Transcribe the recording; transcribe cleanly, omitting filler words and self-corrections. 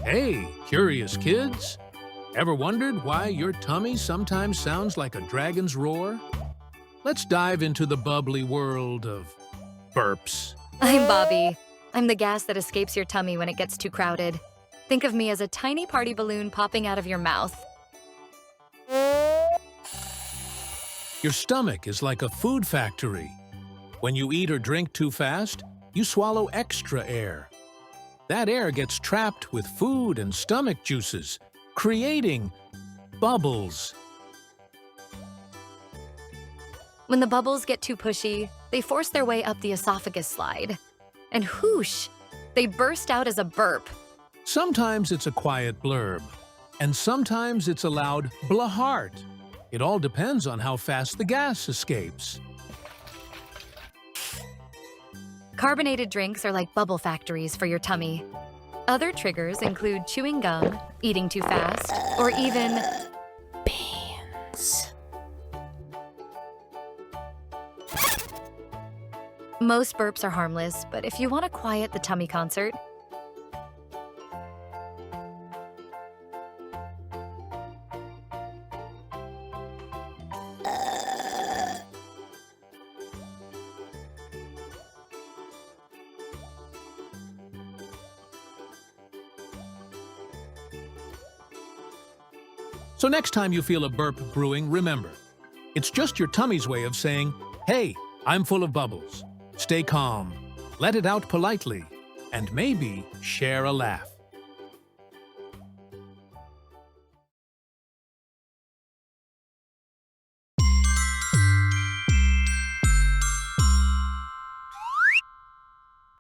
Hey, curious kids! Ever wondered why your tummy sometimes sounds like a dragon's roar? Let's dive into the bubbly world of burps. I'm Bobby. I'm the gas that escapes your tummy when it gets too crowded. Think of me as a tiny party balloon popping out of your mouth. Your stomach is like a food factory. When you eat or drink too fast, you swallow extra air. That air gets trapped with food and stomach juices, creating bubbles. When the bubbles get too pushy, they force their way up the esophagus slide. And whoosh, they burst out as a burp. Sometimes it's a quiet blurb, and sometimes it's a loud blahart. It all depends on how fast the gas escapes. Carbonated drinks are like bubble factories for your tummy. Other triggers include chewing gum, eating too fast, or even beans. Most burps are harmless, but if you want to quiet the tummy concert, So next time you feel a burp brewing, remember, it's just your tummy's way of saying, hey, I'm full of bubbles. Stay calm, let it out politely, and maybe share a laugh.